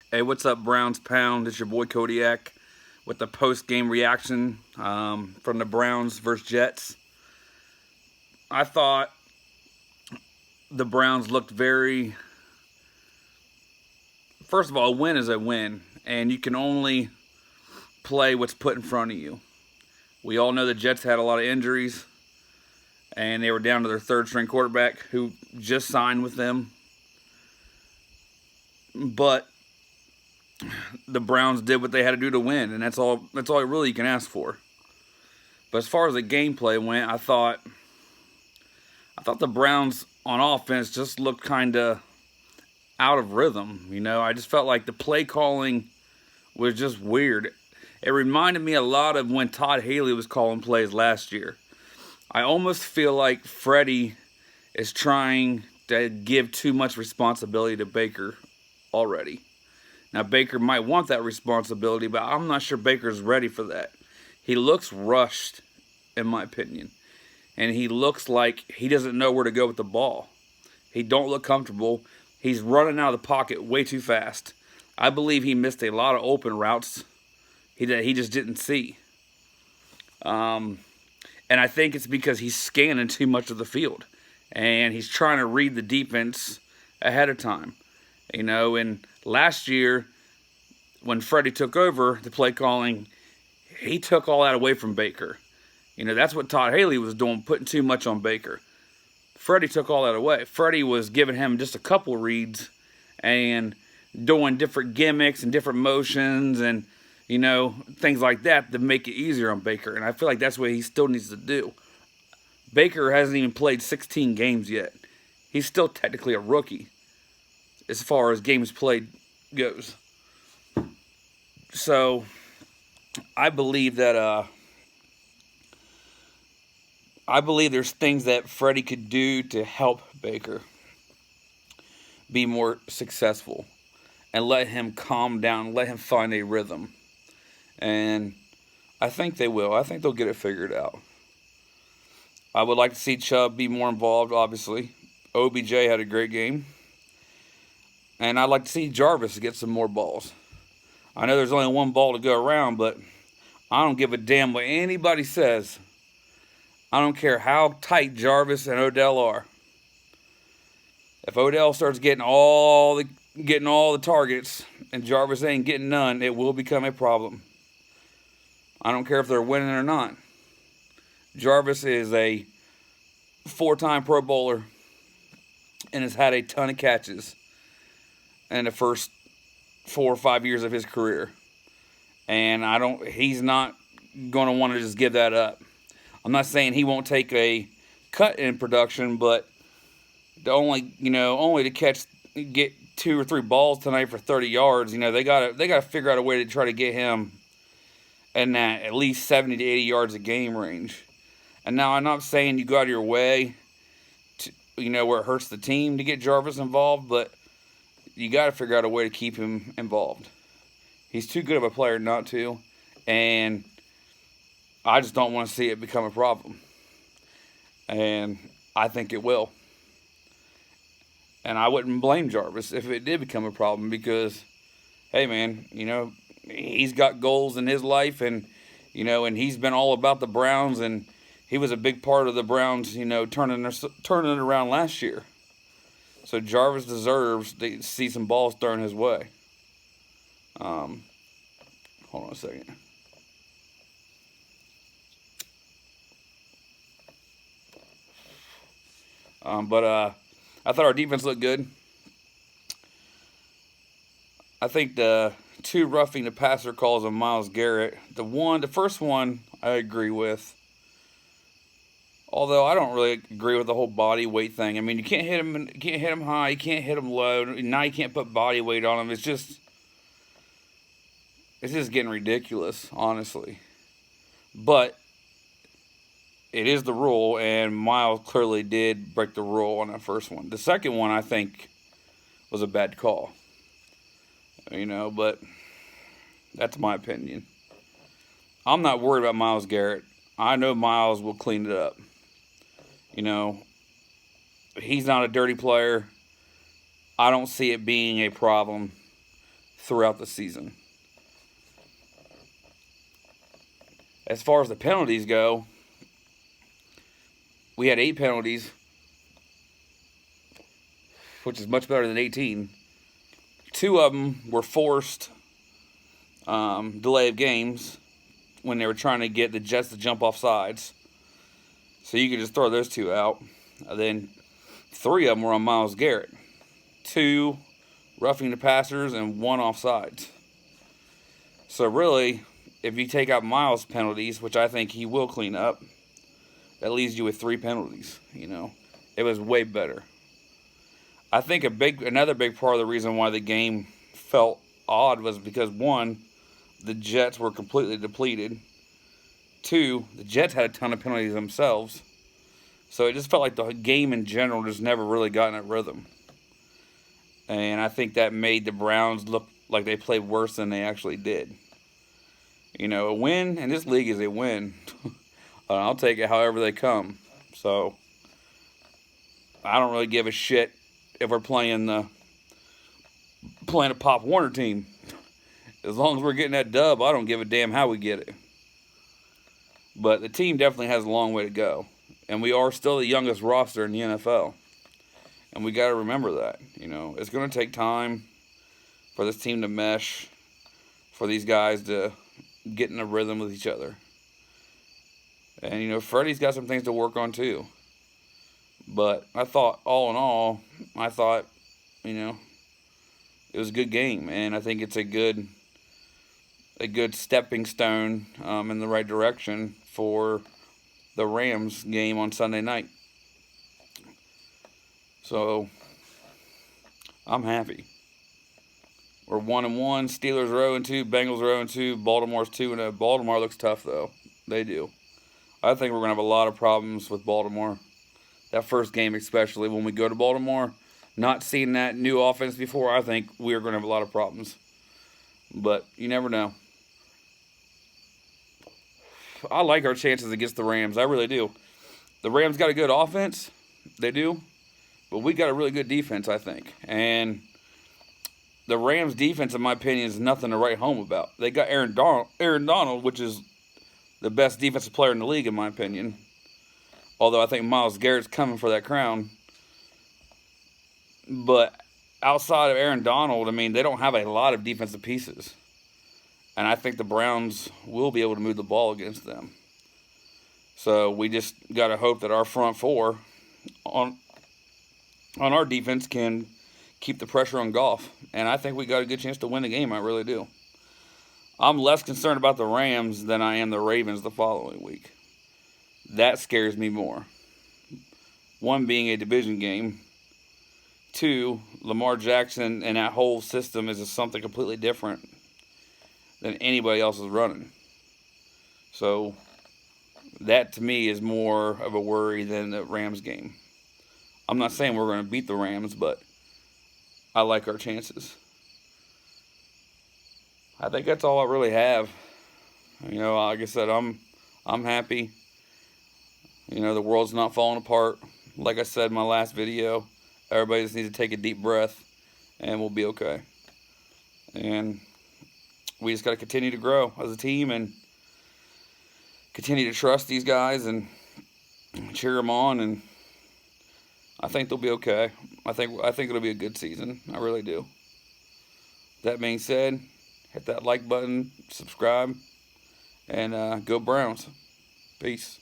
Hey, what's up, Browns Pound? It's your boy Kodiak with the post-game reaction from the Browns versus Jets. I thought the Browns looked very. First of all, a win is a win, and you can only play what's put in front of you. We all know the Jets had a lot of injuries, and they were down to their third-string quarterback who just signed with them. But the Browns did what they had to do to win, and that's all. That's all really you can ask for. But as far as the gameplay went, I thought the Browns on offense just looked kind of out of rhythm. I just felt like the play calling was just weird. It reminded me a lot of when Todd Haley was calling plays last year. I almost feel like Freddie is trying to give too much responsibility to Baker already. Now, Baker might want that responsibility, but I'm not sure Baker's ready for that. He looks rushed, in my opinion. And he looks like he doesn't know where to go with the ball. He don't look comfortable. He's running out of the pocket way too fast. I believe he missed a lot of open routes he just didn't see. And I think it's because he's scanning too much of the field. And he's trying to read the defense ahead of time. And last year, when Freddie took over the play calling, he took all that away from Baker. That's what Todd Haley was doing, putting too much on Baker. Freddie took all that away. Freddie was giving him just a couple reads and doing different gimmicks and different motions and, things like that to make it easier on Baker. And I feel like that's what he still needs to do. Baker hasn't even played 16 games yet. He's still technically a rookie as far as games played goes. So I believe there's things that Freddie could do to help Baker be more successful and let him calm down, let him find a rhythm. And I think they will. I think they'll get it figured out. I would like to see Chubb be more involved, obviously. OBJ had a great game. And I'd like to see Jarvis get some more balls. I know there's only one ball to go around, but I don't give a damn what anybody says. I don't care how tight Jarvis and Odell are. If Odell starts getting all the targets and Jarvis ain't getting none, it will become a problem. I don't care if they're winning or not. Jarvis is a 4-time Pro Bowler and has had a ton of catches in the first 4 or 5 years of his career. And he's not going to want to just give that up. I'm not saying he won't take a cut in production, but only to get 2 or 3 balls tonight for 30 yards, they gotta figure out a way to try to get him in that at least 70 to 80 yards a game range. And now I'm not saying you go out of your way to, where it hurts the team to get Jarvis involved, but you got to figure out a way to keep him involved. He's too good of a player not to, and I just don't want to see it become a problem. And I think it will. And I wouldn't blame Jarvis if it did become a problem because, hey, man, he's got goals in his life and he's been all about the Browns and he was a big part of the Browns, turning it around last year. So Jarvis deserves to see some balls thrown his way. Hold on a second. But I thought our defense looked good. I think the 2 roughing the passer calls on Myles Garrett. The first one, I agree with. Although I don't really agree with the whole body weight thing. I mean, you can't hit him high, you can't hit him low. Now you can't put body weight on him. It's just getting ridiculous, honestly. But it is the rule, and Myles clearly did break the rule on that first one. The second one, I think, was a bad call. But that's my opinion. I'm not worried about Myles Garrett. I know Myles will clean it up. He's not a dirty player. I don't see it being a problem. throughout the season. As far as the penalties go, we had 8 penalties, which is much better than 18. 2 of them were forced delay of games when they were trying to get the Jets to jump off sides. So you could just throw those 2 out. And then 3 of them were on Myles Garrett. 2 roughing the passers and 1 offsides. So really, if you take out Myles' penalties, which I think he will clean up, that leaves you with 3 penalties. It was way better. I think another big part of the reason why the game felt odd was because 1, the Jets were completely depleted. 2, the Jets had a ton of penalties themselves. So it just felt like the game in general just never really got in a rhythm. And I think that made the Browns look like they played worse than they actually did. A win in this league is a win. I'll take it however they come. So I don't really give a shit if we're playing a Pop Warner team. As long as we're getting that dub, I don't give a damn how we get it. But the team definitely has a long way to go. And we are still the youngest roster in the NFL. And we got to remember that. It's going to take time for this team to mesh, for these guys to get in a rhythm with each other. And, Freddie's got some things to work on too. But I thought, all in all, it was a good game. And I think it's a good stepping stone in the right direction for the Rams game on Sunday night. So I'm happy. We're 1-1. Steelers are 0-2. Bengals are 0-2. Baltimore's 2-0. Baltimore looks tough though. They do. I think we're gonna have a lot of problems with Baltimore. That first game, especially when we go to Baltimore, not seeing that new offense before, I think we're gonna have a lot of problems. But you never know. I like our chances against the Rams. I really do. The Rams got a good offense. They do. But we got a really good defense, I think. And the Rams' defense, in my opinion, is nothing to write home about. They got Aaron Donald, which is the best defensive player in the league, in my opinion. Although I think Myles Garrett's coming for that crown. But outside of Aaron Donald, they don't have a lot of defensive pieces. And I think the Browns will be able to move the ball against them. So we just got to hope that our front four on our defense can keep the pressure on Goff. And I think we got a good chance to win the game. I really do. I'm less concerned about the Rams than I am the Ravens the following week. That scares me more. 1, being a division game. 2, Lamar Jackson and that whole system is just something completely different than anybody else is running. So that to me is more of a worry than the Rams game. I'm not saying we're going to beat the Rams, but I like our chances. I think that's all I really have. Like I said, I'm happy. The world's not falling apart. Like I said in my last video, everybody just needs to take a deep breath and we'll be okay. And we just got to continue to grow as a team and continue to trust these guys and cheer them on, and I think they'll be okay. I think it'll be a good season. I really do. That being said, hit that like button, subscribe, and go Browns. Peace.